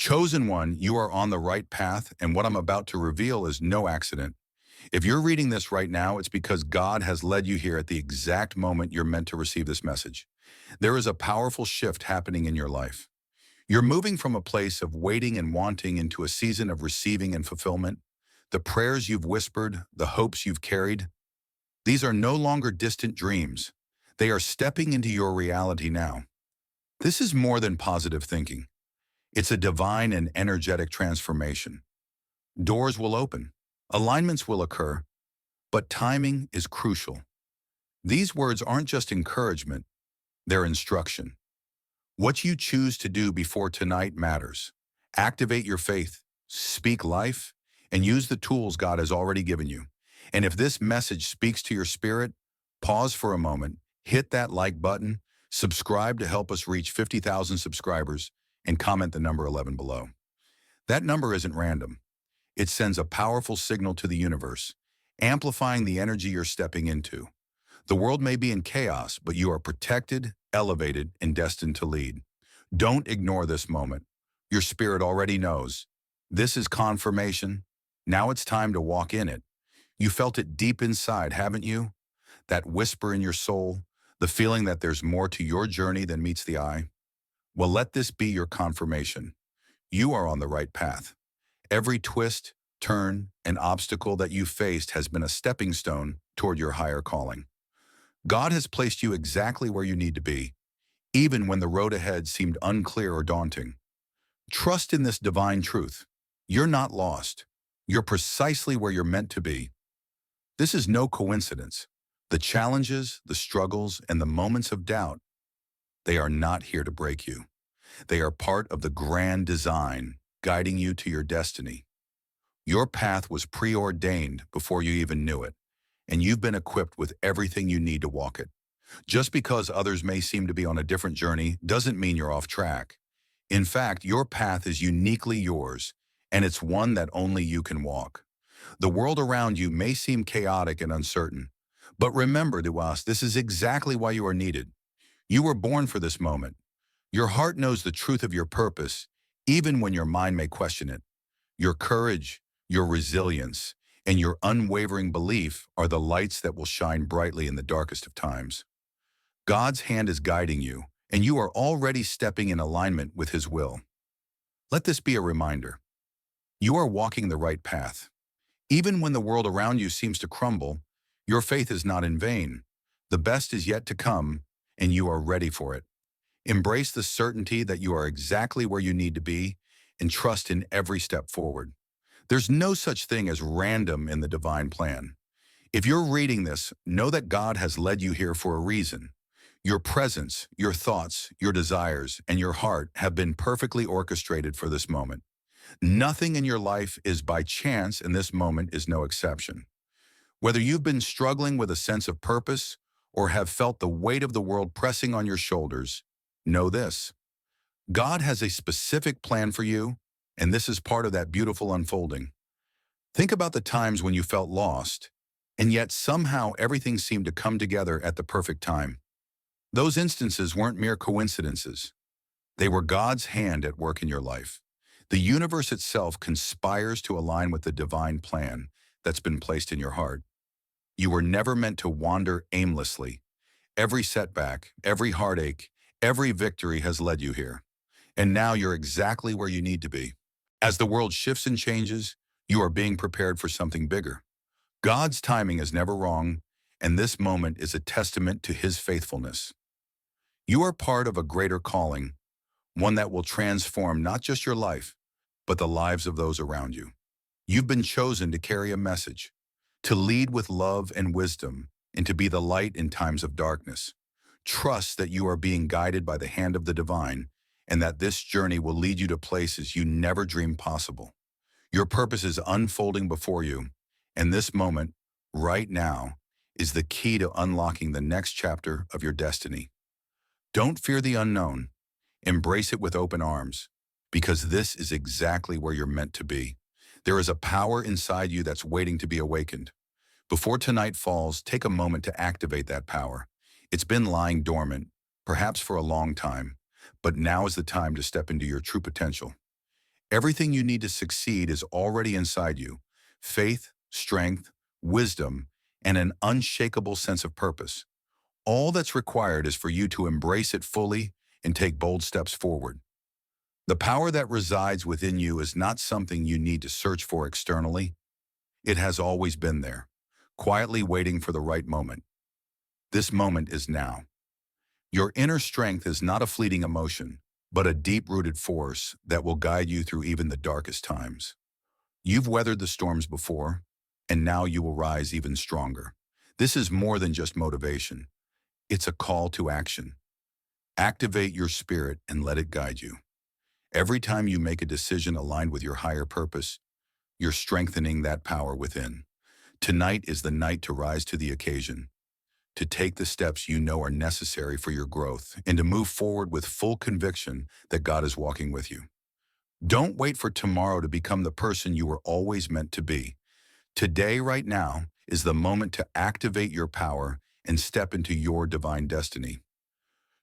Chosen one, you are on the right path, and what I'm about to reveal is no accident. If you're reading this right now, it's because God has led you here at the exact moment you're meant to receive this message. There is a powerful shift happening in your life. You're moving from a place of waiting and wanting into a season of receiving and fulfillment. The prayers you've whispered, the hopes you've carried, these are no longer distant dreams. They are stepping into your reality now. This is more than positive thinking. It's a divine and energetic transformation. Doors will open, alignments will occur, but timing is crucial. These words aren't just encouragement, they're instruction. What you choose to do before tonight matters. Activate your faith, speak life, and use the tools God has already given you. And if this message speaks to your spirit, pause for a moment, hit that like button, subscribe to help us reach 50,000 subscribers, and comment the number 11 below. That number isn't random. It sends a powerful signal to the universe, amplifying the energy you're stepping into. The world may be in chaos, but you are protected, elevated, and destined to lead. Don't ignore this moment. Your spirit already knows. This is confirmation. Now it's time to walk in it. You felt it deep inside, haven't you? That whisper in your soul, the feeling that there's more to your journey than meets the eye. Well, let this be your confirmation. You are on the right path. Every twist, turn, and obstacle that you faced has been a stepping stone toward your higher calling. God has placed you exactly where you need to be, even when the road ahead seemed unclear or daunting. Trust in this divine truth. You're not lost. You're precisely where you're meant to be. This is no coincidence. The challenges, the struggles, and the moments of doubt, they are not here to break you. They are part of the grand design guiding you to your destiny. Your path was preordained before you even knew it, and you've been equipped with everything you need to walk it. Just because others may seem to be on a different journey doesn't mean you're off track. In fact, your path is uniquely yours, and it's one that only you can walk. The world around you may seem chaotic and uncertain, but remember, Duas, this is exactly why you are needed. You were born for this moment. Your heart knows the truth of your purpose, even when your mind may question it. Your courage, your resilience, and your unwavering belief are the lights that will shine brightly in the darkest of times. God's hand is guiding you, and you are already stepping in alignment with His will. Let this be a reminder. You are walking the right path. Even when the world around you seems to crumble, your faith is not in vain. The best is yet to come, and you are ready for it. Embrace the certainty that you are exactly where you need to be, and trust in every step forward. There's no such thing as random in the divine plan. If you're reading this, know that God has led you here for a reason. Your presence, your thoughts, your desires, and your heart have been perfectly orchestrated for this moment. Nothing in your life is by chance, and this moment is no exception. Whether you've been struggling with a sense of purpose or have felt the weight of the world pressing on your shoulders, know this. God has a specific plan for you, and this is part of that beautiful unfolding. Think about the times when you felt lost, and yet somehow everything seemed to come together at the perfect time. Those instances weren't mere coincidences. They were God's hand at work in your life. The universe itself conspires to align with the divine plan that's been placed in your heart. You were never meant to wander aimlessly. Every setback, every heartache, every victory has led you here. And now you're exactly where you need to be. As the world shifts and changes, you are being prepared for something bigger. God's timing is never wrong, and this moment is a testament to His faithfulness. You are part of a greater calling, one that will transform not just your life, but the lives of those around you. You've been chosen to carry a message, to lead with love and wisdom, and to be the light in times of darkness. Trust that you are being guided by the hand of the divine, and that this journey will lead you to places you never dreamed possible. Your purpose is unfolding before you, and this moment, right now, is the key to unlocking the next chapter of your destiny. Don't fear the unknown. Embrace it with open arms, because this is exactly where you're meant to be. There is a power inside you that's waiting to be awakened. Before tonight falls, take a moment to activate that power. It's been lying dormant, perhaps for a long time, but now is the time to step into your true potential. Everything you need to succeed is already inside you: faith, strength, wisdom, and an unshakable sense of purpose. All that's required is for you to embrace it fully and take bold steps forward. The power that resides within you is not something you need to search for externally. It has always been there, quietly waiting for the right moment. This moment is now. Your inner strength is not a fleeting emotion, but a deep-rooted force that will guide you through even the darkest times. You've weathered the storms before, and now you will rise even stronger. This is more than just motivation. It's a call to action. Activate your spirit and let it guide you. Every time you make a decision aligned with your higher purpose, you're strengthening that power within. Tonight is the night to rise to the occasion, to take the steps you know are necessary for your growth, and to move forward with full conviction that God is walking with you. Don't wait for tomorrow to become the person you were always meant to be. Today, right now, is the moment to activate your power and step into your divine destiny.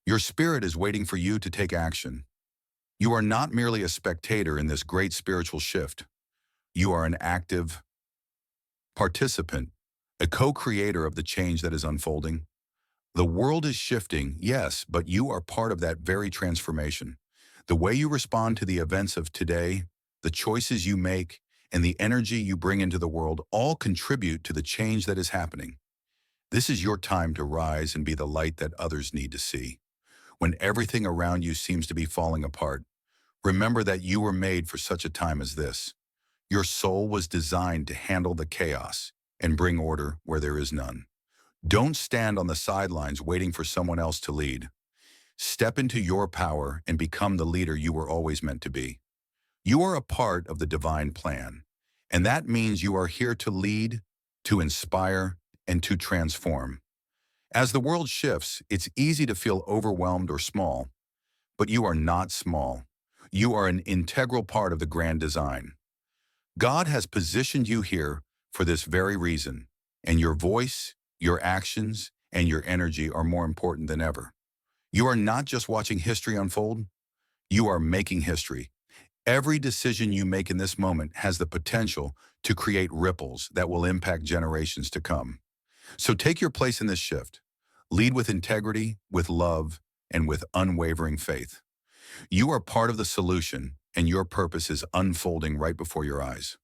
Your spirit is waiting for you to take action. You are not merely a spectator in this great spiritual shift. You are an active participant, a co-creator of the change that is unfolding. The world is shifting, yes, but you are part of that very transformation. The way you respond to the events of today, the choices you make, and the energy you bring into the world all contribute to the change that is happening. This is your time to rise and be the light that others need to see. When everything around you seems to be falling apart, remember that you were made for such a time as this. Your soul was designed to handle the chaos and bring order where there is none. Don't stand on the sidelines waiting for someone else to lead. Step into your power and become the leader you were always meant to be. You are a part of the divine plan, and that means you are here to lead, to inspire, and to transform. As the world shifts, it's easy to feel overwhelmed or small, but you are not small. You are an integral part of the grand design. God has positioned you here for this very reason, and your voice, your actions, and your energy are more important than ever. You are not just watching history unfold, you are making history. Every decision you make in this moment has the potential to create ripples that will impact generations to come. So take your place in this shift. Lead with integrity, with love, and with unwavering faith. You are part of the solution, and your purpose is unfolding right before your eyes.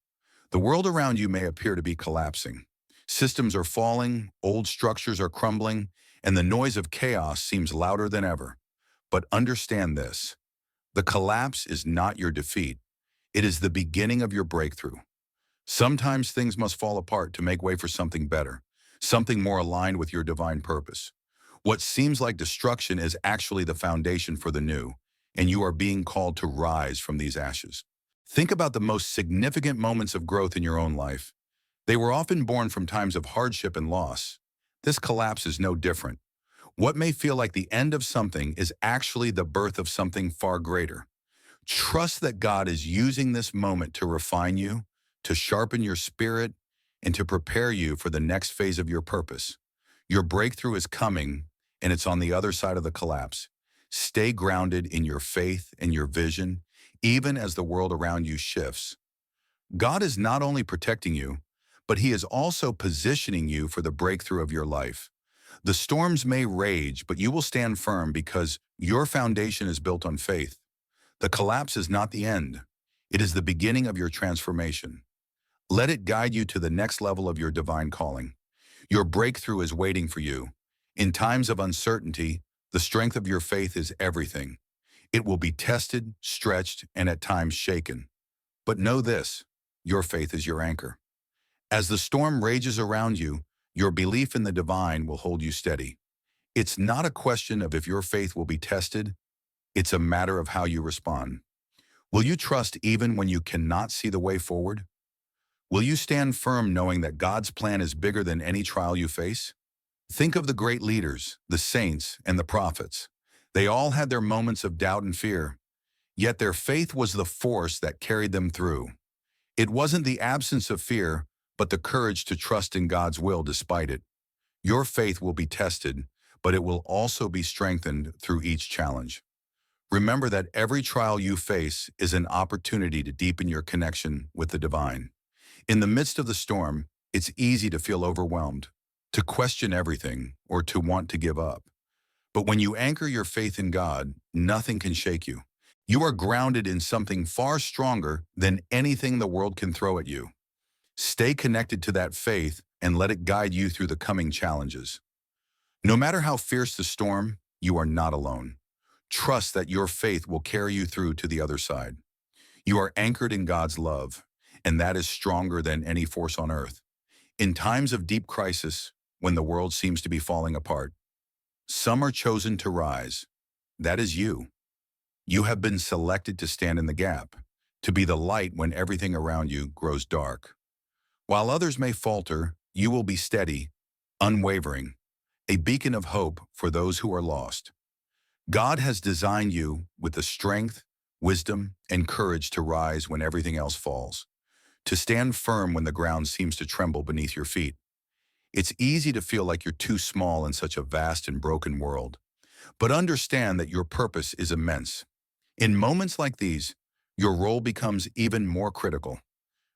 The world around you may appear to be collapsing. Systems are falling, old structures are crumbling, and the noise of chaos seems louder than ever. But understand this: the collapse is not your defeat. It is the beginning of your breakthrough. Sometimes things must fall apart to make way for something better, something more aligned with your divine purpose. What seems like destruction is actually the foundation for the new, and you are being called to rise from these ashes. Think about the most significant moments of growth in your own life. They were often born from times of hardship and loss. This collapse is no different. What may feel like the end of something is actually the birth of something far greater. Trust that God is using this moment to refine you, to sharpen your spirit, and to prepare you for the next phase of your purpose. Your breakthrough is coming, and it's on the other side of the collapse. Stay grounded in your faith and your vision, even as the world around you shifts. God is not only protecting you, but He is also positioning you for the breakthrough of your life. The storms may rage, but you will stand firm because your foundation is built on faith. The collapse is not the end. It is the beginning of your transformation. Let it guide you to the next level of your divine calling. Your breakthrough is waiting for you. In times of uncertainty, the strength of your faith is everything. It will be tested, stretched, and at times shaken. But know this: your faith is your anchor. As the storm rages around you, your belief in the divine will hold you steady. It's not a question of if your faith will be tested, it's a matter of how you respond. Will you trust even when you cannot see the way forward? Will you stand firm knowing that God's plan is bigger than any trial you face? Think of the great leaders, the saints, and the prophets. They all had their moments of doubt and fear, yet their faith was the force that carried them through. It wasn't the absence of fear, but the courage to trust in God's will despite it. Your faith will be tested, but it will also be strengthened through each challenge. Remember that every trial you face is an opportunity to deepen your connection with the divine. In the midst of the storm, it's easy to feel overwhelmed, to question everything, or to want to give up. But when you anchor your faith in God, nothing can shake you. You are grounded in something far stronger than anything the world can throw at you. Stay connected to that faith and let it guide you through the coming challenges. No matter how fierce the storm, you are not alone. Trust that your faith will carry you through to the other side. You are anchored in God's love, and that is stronger than any force on earth. In times of deep crisis, when the world seems to be falling apart, some are chosen to rise. That is you. You have been selected to stand in the gap, to be the light when everything around you grows dark. While others may falter, you will be steady, unwavering, a beacon of hope for those who are lost. God has designed you with the strength, wisdom, and courage to rise when everything else falls, to stand firm when the ground seems to tremble beneath your feet. It's easy to feel like you're too small in such a vast and broken world, but understand that your purpose is immense. In moments like these, your role becomes even more critical.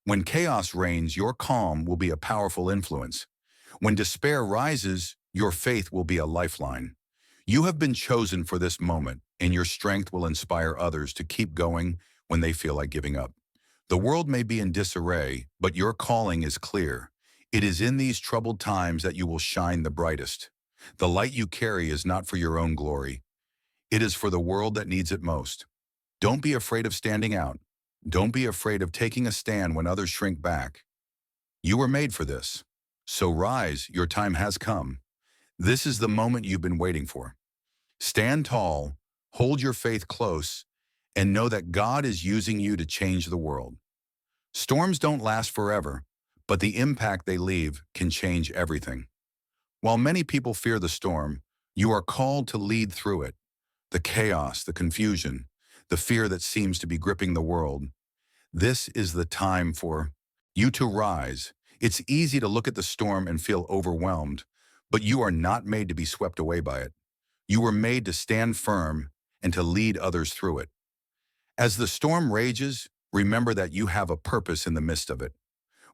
When chaos reigns, your calm will be a powerful influence. When despair rises, your faith will be a lifeline. You have been chosen for this moment, and your strength will inspire others to keep going when they feel like giving up. The world may be in disarray, but your calling is clear. It is in these troubled times that you will shine the brightest. The light you carry is not for your own glory. It is for the world that needs it most. Don't be afraid of standing out. Don't be afraid of taking a stand when others shrink back. You were made for this. So rise, your time has come. This is the moment you've been waiting for. Stand tall, hold your faith close, and know that God is using you to change the world. Storms don't last forever, but the impact they leave can change everything. While many people fear the storm, you are called to lead through it. The chaos, the confusion, the fear that seems to be gripping the world. This is the time for you to rise. It's easy to look at the storm and feel overwhelmed, but you are not made to be swept away by it. You were made to stand firm and to lead others through it. As the storm rages, remember that you have a purpose in the midst of it.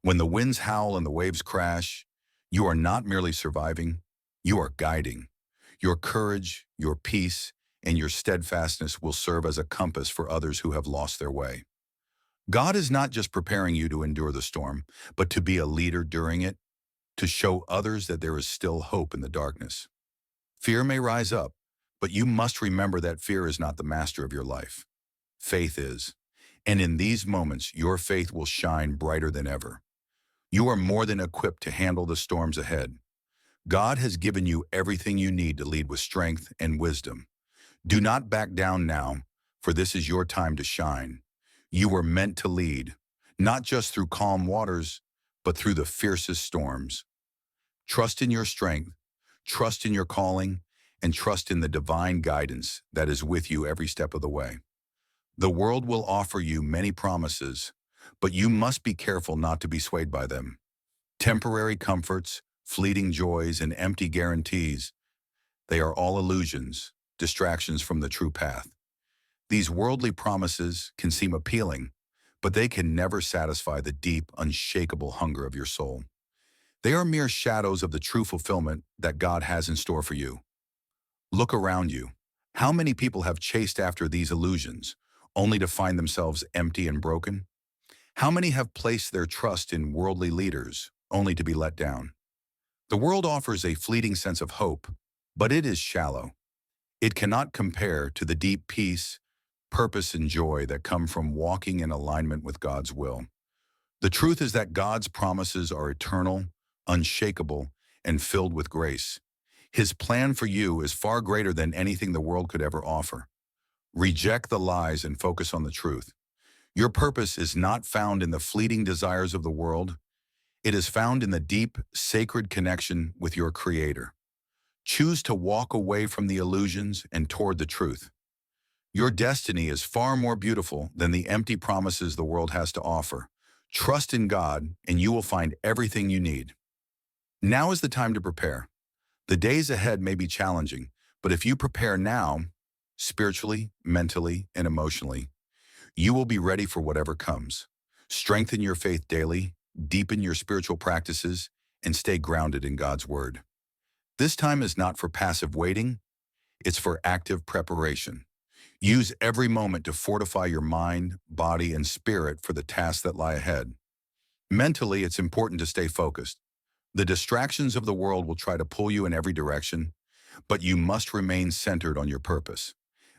When the winds howl and the waves crash, you are not merely surviving, you are guiding. Your courage, your peace, and your steadfastness will serve as a compass for others who have lost their way. God is not just preparing you to endure the storm, but to be a leader during it, to show others that there is still hope in the darkness. Fear may rise up, but you must remember that fear is not the master of your life. Faith is. And in these moments, your faith will shine brighter than ever. You are more than equipped to handle the storms ahead. God has given you everything you need to lead with strength and wisdom. Do not back down now, for this is your time to shine. You were meant to lead, not just through calm waters, but through the fiercest storms. Trust in your strength, trust in your calling, and trust in the divine guidance that is with you every step of the way. The world will offer you many promises, but you must be careful not to be swayed by them. Temporary comforts, fleeting joys, and empty guarantees, they are all illusions, distractions from the true path. These worldly promises can seem appealing, but they can never satisfy the deep, unshakable hunger of your soul. They are mere shadows of the true fulfillment that God has in store for you. Look around you. How many people have chased after these illusions, only to find themselves empty and broken? How many have placed their trust in worldly leaders, only to be let down? The world offers a fleeting sense of hope, but it is shallow. It cannot compare to the deep peace, purpose, and joy that come from walking in alignment with God's will. The truth is that God's promises are eternal, unshakable, and filled with grace. His plan for you is far greater than anything the world could ever offer. Reject the lies and focus on the truth. Your purpose is not found in the fleeting desires of the world. It is found in the deep, sacred connection with your Creator. Choose to walk away from the illusions and toward the truth. Your destiny is far more beautiful than the empty promises the world has to offer. Trust in God, and you will find everything you need. Now is the time to prepare. The days ahead may be challenging, but if you prepare now, spiritually, mentally, and emotionally. You will be ready for whatever comes. Strengthen your faith daily, deepen your spiritual practices, and stay grounded in God's Word. This time is not for passive waiting, it's for active preparation. Use every moment to fortify your mind, body, and spirit for the tasks that lie ahead. Mentally, it's important to stay focused. The distractions of the world will try to pull you in every direction, but you must remain centered on your purpose.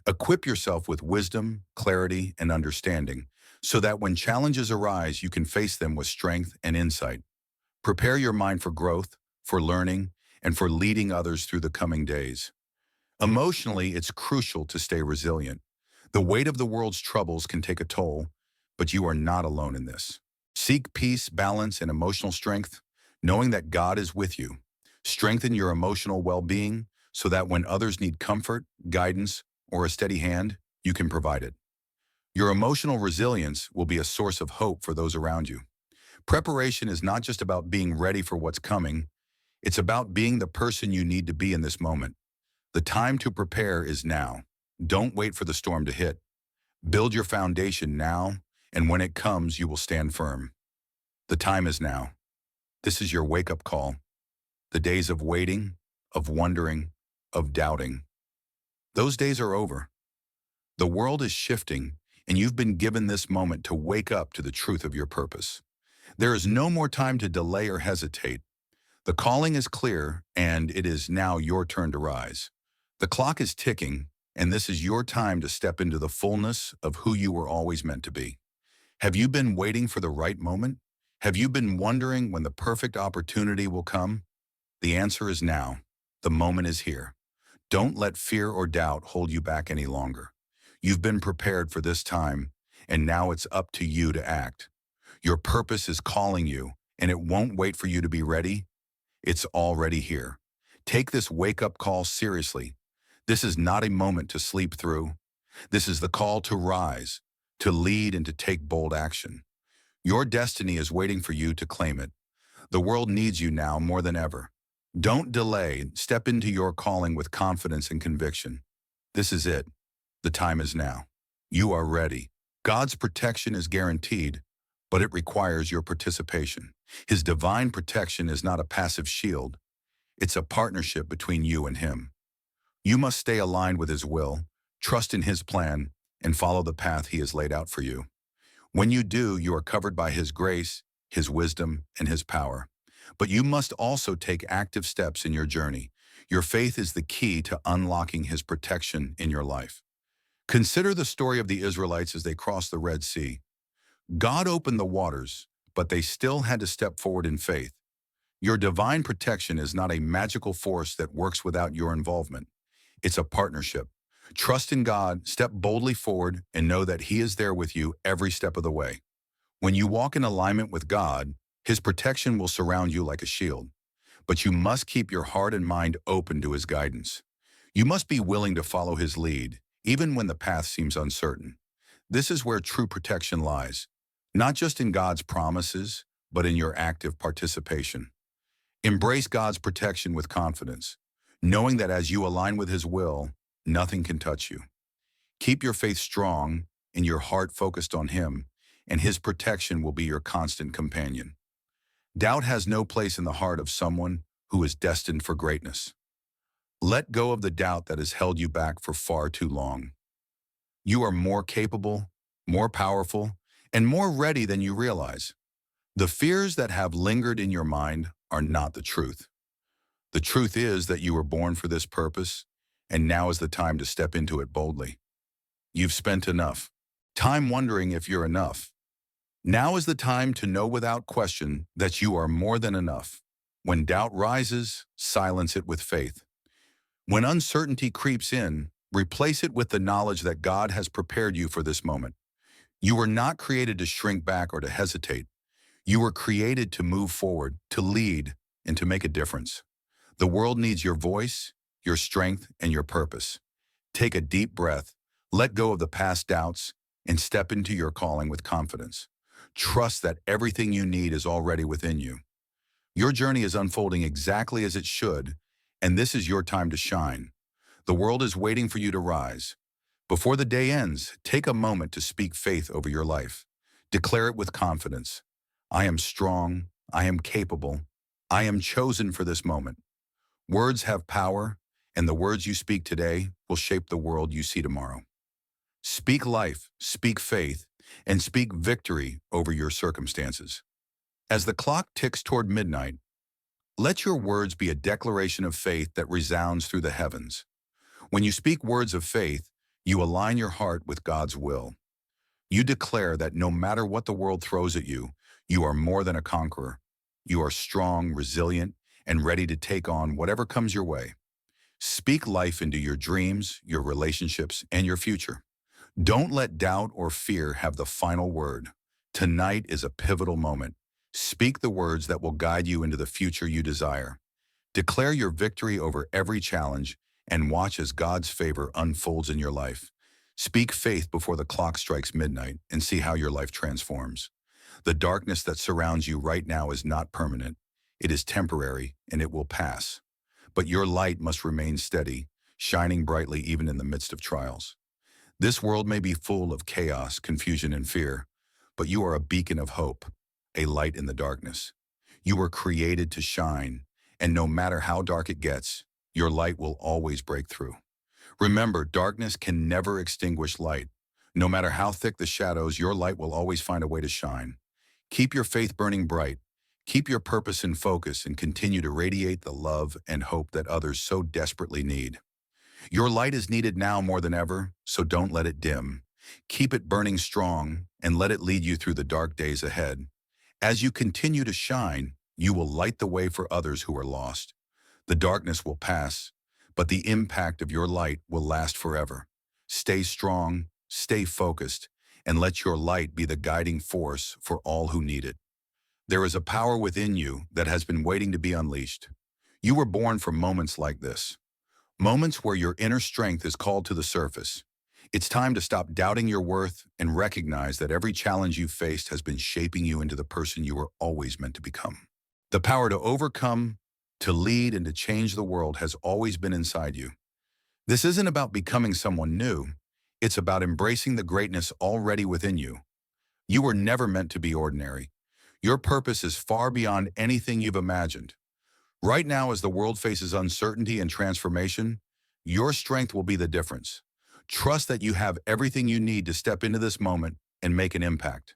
Equip yourself with wisdom, clarity, and understanding so that when challenges arise, you can face them with strength and insight. Prepare your mind for growth, for learning, and for leading others through the coming days. Emotionally, it's crucial to stay resilient. The weight of the world's troubles can take a toll, but you are not alone in this. Seek peace, balance, and emotional strength, knowing that God is with you. Strengthen your emotional well-being so that when others need comfort, guidance, or a steady hand, you can provide it. Your emotional resilience will be a source of hope for those around you. Preparation is not just about being ready for what's coming, it's about being the person you need to be in this moment. The time to prepare is now. Don't wait for the storm to hit. Build your foundation now, and when it comes, you will stand firm. The time is now. This is your wake-up call. The days of waiting, of wondering, of doubting. Those days are over. The world is shifting, and you've been given this moment to wake up to the truth of your purpose. There is no more time to delay or hesitate. The calling is clear, and it is now your turn to rise. The clock is ticking, and this is your time to step into the fullness of who you were always meant to be. Have you been waiting for the right moment? Have you been wondering when the perfect opportunity will come? The answer is now. The moment is here. Don't let fear or doubt hold you back any longer. You've been prepared for this time, and now it's up to you to act. Your purpose is calling you, and it won't wait for you to be ready. It's already here. Take this wake-up call seriously. This is not a moment to sleep through. This is the call to rise, to lead, and to take bold action. Your destiny is waiting for you to claim it. The world needs you now more than ever. Don't delay. Step into your calling with confidence and conviction. This is it. The time is now. You are ready. God's protection is guaranteed, but it requires your participation. His divine protection is not a passive shield. It's a partnership between you and Him. You must stay aligned with His will, trust in His plan, and follow the path He has laid out for you. When you do, you are covered by His grace, His wisdom, and His power. But you must also take active steps in your journey. Your faith is the key to unlocking His protection in your life. Consider the story of the Israelites as they crossed the Red Sea. God opened the waters, but they still had to step forward in faith. Your divine protection is not a magical force that works without your involvement. It's a partnership. Trust in God, step boldly forward, and know that He is there with you every step of the way. When you walk in alignment with God, His protection will surround you like a shield. But you must keep your heart and mind open to His guidance. You must be willing to follow His lead, even when the path seems uncertain. This is where true protection lies, not just in God's promises, but in your active participation. Embrace God's protection with confidence, knowing that as you align with His will, nothing can touch you. Keep your faith strong and your heart focused on Him, and His protection will be your constant companion. Doubt has no place in the heart of someone who is destined for greatness. Let go of the doubt that has held you back for far too long. You are more capable, more powerful, and more ready than you realize. The fears that have lingered in your mind are not the truth. The truth is that you were born for this purpose, and now is the time to step into it boldly. You've spent enough time wondering if you're enough. Now is the time to know without question that you are more than enough. When doubt rises, silence it with faith. When uncertainty creeps in, replace it with the knowledge that God has prepared you for this moment. You were not created to shrink back or to hesitate. You were created to move forward, to lead, and to make a difference. The world needs your voice, your strength, and your purpose. Take a deep breath, let go of the past doubts, and step into your calling with confidence. Trust that everything you need is already within you. Your journey is unfolding exactly as it should, and this is your time to shine. The world is waiting for you to rise. Before the day ends, take a moment to speak faith over your life. Declare it with confidence. I am strong. I am capable. I am chosen for this moment. Words have power, and the words you speak today will shape the world you see tomorrow. Speak life, speak faith, and speak victory over your circumstances. As the clock ticks toward midnight, let your words be a declaration of faith that resounds through the heavens. When you speak words of faith, you align your heart with God's will. You declare that no matter what the world throws at you, you are more than a conqueror. You are strong, resilient, and ready to take on whatever comes your way. Speak life into your dreams, your relationships, and your future. Don't let doubt or fear have the final word. Tonight is a pivotal moment. Speak the words that will guide you into the future you desire. Declare your victory over every challenge and watch as God's favor unfolds in your life. Speak faith before the clock strikes midnight and see how your life transforms. The darkness that surrounds you right now is not permanent. It is temporary and it will pass. But your light must remain steady, shining brightly even in the midst of trials. This world may be full of chaos, confusion, and fear, but you are a beacon of hope, a light in the darkness. You were created to shine, and no matter how dark it gets, your light will always break through. Remember, darkness can never extinguish light. No matter how thick the shadows, your light will always find a way to shine. Keep your faith burning bright. Keep your purpose in focus and continue to radiate the love and hope that others so desperately need. Your light is needed now more than ever, so don't let it dim. Keep it burning strong and let it lead you through the dark days ahead. As you continue to shine, you will light the way for others who are lost. The darkness will pass, but the impact of your light will last forever. Stay strong, stay focused, and let your light be the guiding force for all who need it. There is a power within you that has been waiting to be unleashed. You were born for moments like this. Moments where your inner strength is called to the surface. It's time to stop doubting your worth and recognize that every challenge you've faced has been shaping you into the person you were always meant to become. The power to overcome, to lead, and to change the world has always been inside you. This isn't about becoming someone new. It's about embracing the greatness already within you. You were never meant to be ordinary. Your purpose is far beyond anything you've imagined. Right now, as the world faces uncertainty and transformation, your strength will be the difference. Trust that you have everything you need to step into this moment and make an impact.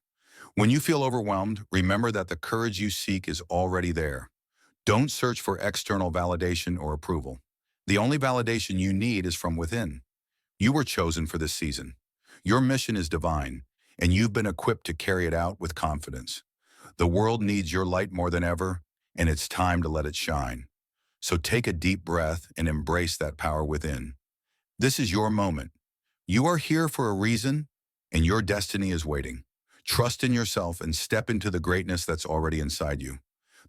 When you feel overwhelmed, remember that the courage you seek is already there. Don't search for external validation or approval. The only validation you need is from within. You were chosen for this season. Your mission is divine, and you've been equipped to carry it out with confidence. The world needs your light more than ever, and it's time to let it shine. So take a deep breath and embrace that power within. This is your moment. You are here for a reason, and your destiny is waiting. Trust in yourself and step into the greatness that's already inside you.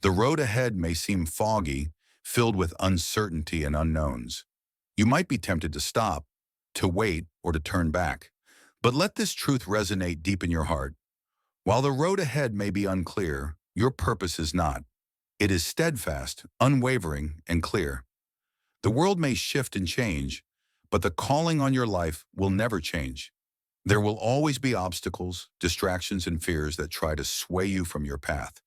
The road ahead may seem foggy, filled with uncertainty and unknowns. You might be tempted to stop, to wait, or to turn back. But let this truth resonate deep in your heart. While the road ahead may be unclear, your purpose is not. It is steadfast, unwavering, and clear. The world may shift and change, but the calling on your life will never change. There will always be obstacles, distractions, and fears that try to sway you from your path.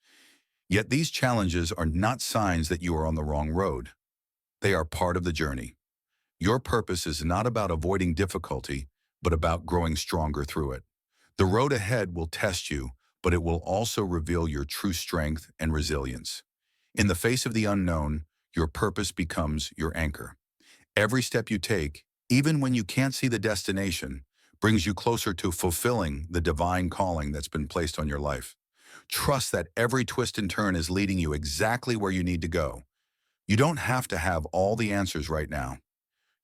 Yet these challenges are not signs that you are on the wrong road. They are part of the journey. Your purpose is not about avoiding difficulty, but about growing stronger through it. The road ahead will test you, but it will also reveal your true strength and resilience. In the face of the unknown, your purpose becomes your anchor. Every step you take, even when you can't see the destination, brings you closer to fulfilling the divine calling that's been placed on your life. Trust that every twist and turn is leading you exactly where you need to go. You don't have to have all the answers right now.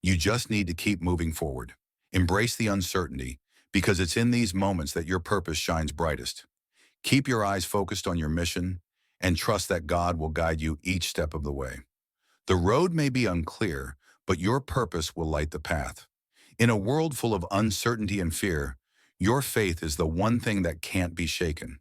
You just need to keep moving forward. Embrace the uncertainty, because it's in these moments that your purpose shines brightest. Keep your eyes focused on your mission and trust that God will guide you each step of the way. The road may be unclear, but your purpose will light the path. In a world full of uncertainty and fear, your faith is the one thing that can't be shaken.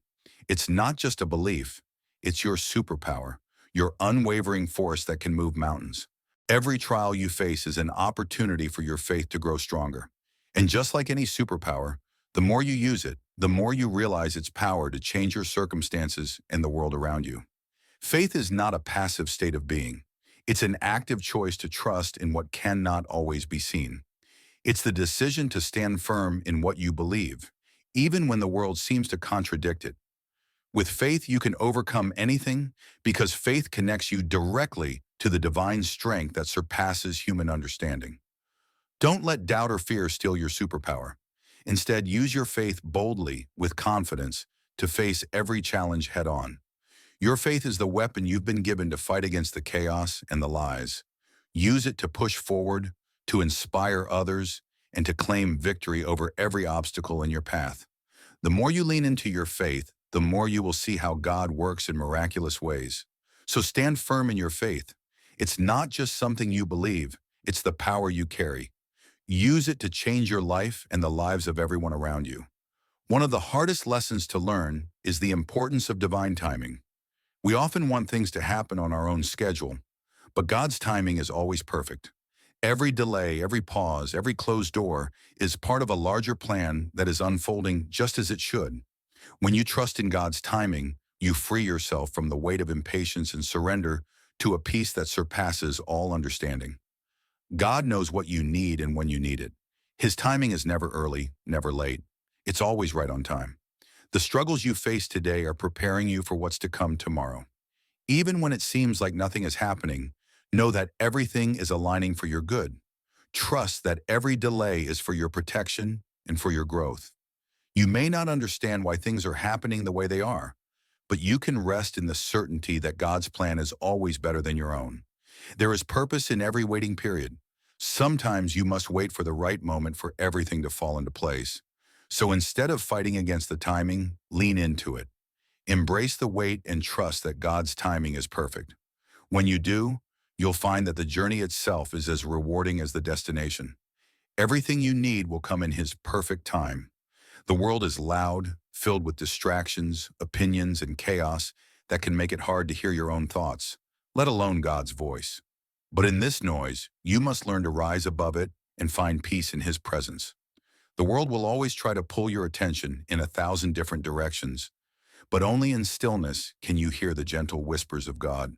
It's not just a belief, it's your superpower, your unwavering force that can move mountains. Every trial you face is an opportunity for your faith to grow stronger. And just like any superpower, the more you use it, the more you realize its power to change your circumstances and the world around you. Faith is not a passive state of being. It's an active choice to trust in what cannot always be seen. It's the decision to stand firm in what you believe, even when the world seems to contradict it. With faith, you can overcome anything because faith connects you directly to the divine strength that surpasses human understanding. Don't let doubt or fear steal your superpower. Instead, use your faith boldly, with confidence, to face every challenge head on. Your faith is the weapon you've been given to fight against the chaos and the lies. Use it to push forward, to inspire others, and to claim victory over every obstacle in your path. The more you lean into your faith, the more you will see how God works in miraculous ways. So stand firm in your faith. It's not just something you believe, it's the power you carry. Use it to change your life and the lives of everyone around you. One of the hardest lessons to learn is the importance of divine timing. We often want things to happen on our own schedule, but God's timing is always perfect. Every delay, every pause, every closed door is part of a larger plan that is unfolding just as it should. When you trust in God's timing, you free yourself from the weight of impatience and surrender to a peace that surpasses all understanding. God knows what you need and when you need it. His timing is never early, never late. It's always right on time. The struggles you face today are preparing you for what's to come tomorrow. Even when it seems like nothing is happening, know that everything is aligning for your good. Trust that every delay is for your protection and for your growth. You may not understand why things are happening the way they are, but you can rest in the certainty that God's plan is always better than your own. There is purpose in every waiting period. Sometimes you must wait for the right moment for everything to fall into place. So instead of fighting against the timing, lean into it. Embrace the wait and trust that God's timing is perfect. When you do, you'll find that the journey itself is as rewarding as the destination. Everything you need will come in His perfect time. The world is loud, filled with distractions, opinions, and chaos that can make it hard to hear your own thoughts, let alone God's voice. But in this noise, you must learn to rise above it and find peace in His presence. The world will always try to pull your attention in 1,000 different directions, but only in stillness can you hear the gentle whispers of God.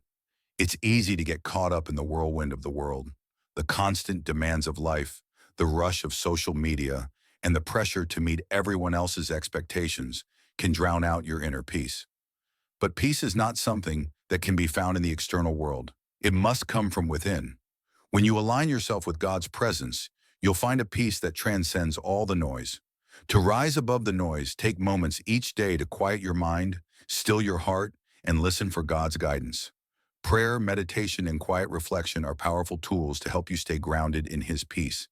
It's easy to get caught up in the whirlwind of the world, the constant demands of life, the rush of social media, and the pressure to meet everyone else's expectations can drown out your inner peace. But peace is not something that can be found in the external world. It must come from within. When you align yourself with God's presence, you'll find a peace that transcends all the noise. To rise above the noise, take moments each day to quiet your mind, still your heart, and listen for God's guidance. Prayer, meditation, and quiet reflection are powerful tools to help you stay grounded in His peace.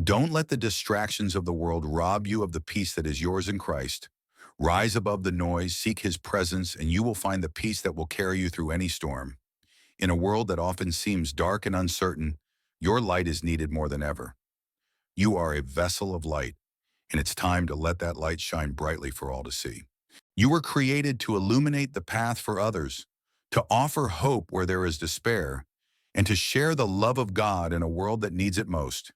Don't let the distractions of the world rob you of the peace that is yours in Christ. Rise above the noise, seek His presence, and you will find the peace that will carry you through any storm. In a world that often seems dark and uncertain, your light is needed more than ever. You are a vessel of light, and it's time to let that light shine brightly for all to see. You were created to illuminate the path for others, to offer hope where there is despair, and to share the love of God in a world that needs it most.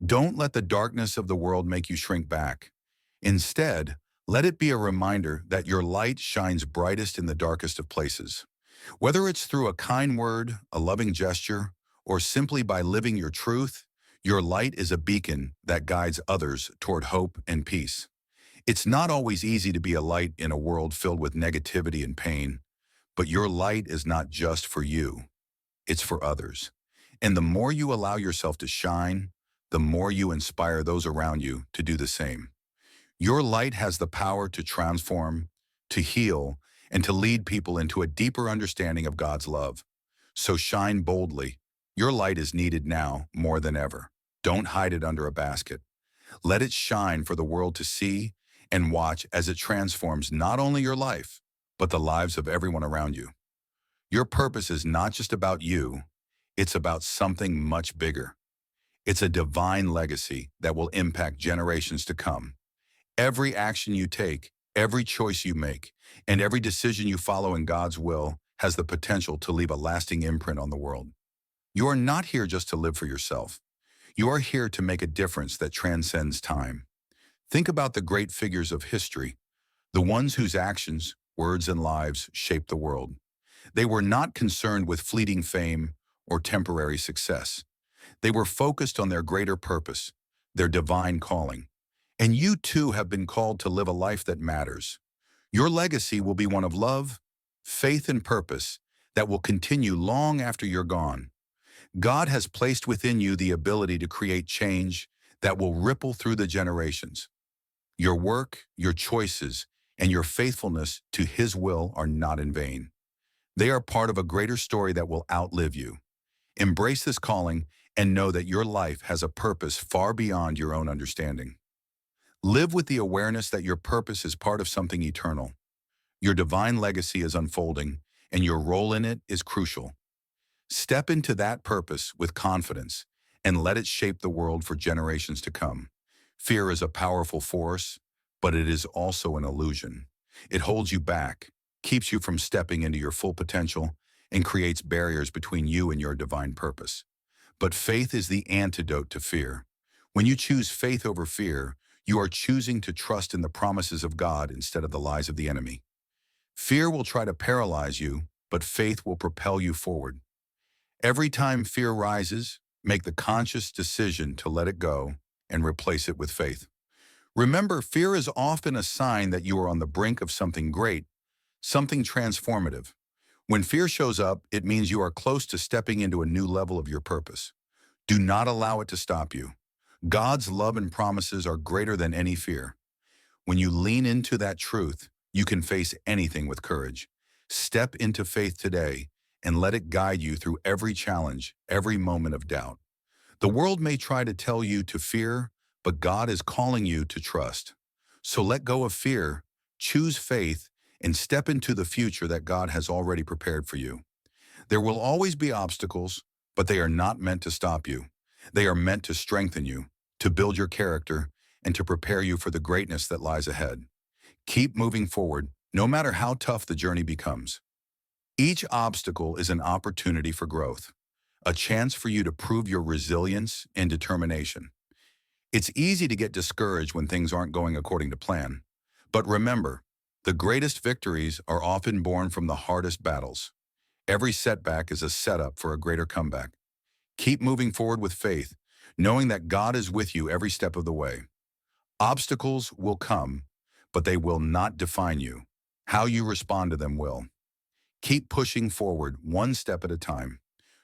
Don't let the darkness of the world make you shrink back. Instead, let it be a reminder that your light shines brightest in the darkest of places. Whether it's through a kind word, a loving gesture, or simply by living your truth, your light is a beacon that guides others toward hope and peace. It's not always easy to be a light in a world filled with negativity and pain, but your light is not just for you, it's for others. And the more you allow yourself to shine, the more you inspire those around you to do the same. Your light has the power to transform, to heal, and to lead people into a deeper understanding of God's love. So shine boldly. Your light is needed now more than ever. Don't hide it under a basket. Let it shine for the world to see and watch as it transforms not only your life, but the lives of everyone around you. Your purpose is not just about you, it's about something much bigger. It's a divine legacy that will impact generations to come. Every action you take, every choice you make, and every decision you follow in God's will has the potential to leave a lasting imprint on the world. You are not here just to live for yourself. You are here to make a difference that transcends time. Think about the great figures of history, the ones whose actions, words, and lives shaped the world. They were not concerned with fleeting fame or temporary success. They were focused on their greater purpose, their divine calling. And you too have been called to live a life that matters. Your legacy will be one of love, faith, and purpose that will continue long after you're gone. God has placed within you the ability to create change that will ripple through the generations. Your work, your choices, and your faithfulness to His will are not in vain. They are part of a greater story that will outlive you. Embrace this calling and know that your life has a purpose far beyond your own understanding. Live with the awareness that your purpose is part of something eternal. Your divine legacy is unfolding, and your role in it is crucial. Step into that purpose with confidence and let it shape the world for generations to come. Fear is a powerful force, but it is also an illusion. It holds you back, keeps you from stepping into your full potential, and creates barriers between you and your divine purpose. But faith is the antidote to fear. When you choose faith over fear, you are choosing to trust in the promises of God instead of the lies of the enemy. Fear will try to paralyze you, but faith will propel you forward. Every time fear rises, make the conscious decision to let it go and replace it with faith. Remember, fear is often a sign that you are on the brink of something great, something transformative. When fear shows up, it means you are close to stepping into a new level of your purpose. Do not allow it to stop you. God's love and promises are greater than any fear. When you lean into that truth, you can face anything with courage. Step into faith today and let it guide you through every challenge, every moment of doubt. The world may try to tell you to fear, but God is calling you to trust. So let go of fear, choose faith, and step into the future that God has already prepared for you. There will always be obstacles, but they are not meant to stop you. They are meant to strengthen you, to build your character, and to prepare you for the greatness that lies ahead. Keep moving forward, no matter how tough the journey becomes. Each obstacle is an opportunity for growth, a chance for you to prove your resilience and determination. It's easy to get discouraged when things aren't going according to plan. But remember, the greatest victories are often born from the hardest battles. Every setback is a setup for a greater comeback. Keep moving forward with faith, knowing that God is with you every step of the way. Obstacles will come, but they will not define you. How you respond to them will. Keep pushing forward one step at a time.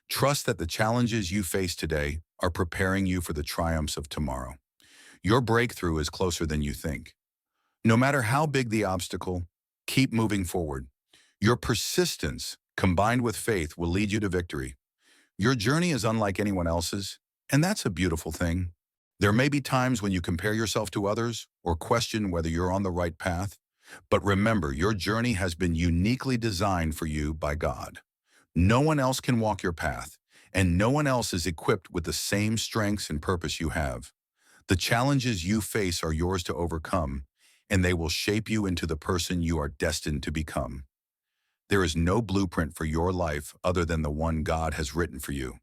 Trust that the challenges you face today are preparing you for the triumphs of tomorrow. Your breakthrough is closer than you think. No matter how big the obstacle, keep moving forward. Your persistence, combined with faith, will lead you to victory. Your journey is unlike anyone else's, and that's a beautiful thing. There may be times when you compare yourself to others or question whether you're on the right path, but remember, your journey has been uniquely designed for you by God. No one else can walk your path, and no one else is equipped with the same strengths and purpose you have. The challenges you face are yours to overcome, and they will shape you into the person you are destined to become. There is no blueprint for your life other than the one God has written for you.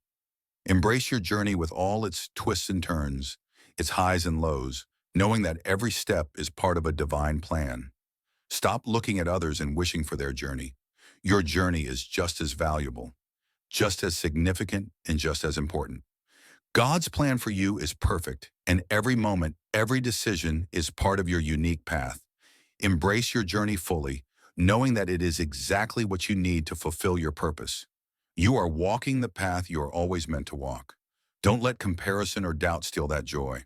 Embrace your journey with all its twists and turns, its highs and lows, knowing that every step is part of a divine plan. Stop looking at others and wishing for their journey. Your journey is just as valuable, just as significant, and just as important. God's plan for you is perfect, and every moment, every decision is part of your unique path. Embrace your journey fully, knowing that it is exactly what you need to fulfill your purpose. You are walking the path you are always meant to walk. Don't let comparison or doubt steal that joy.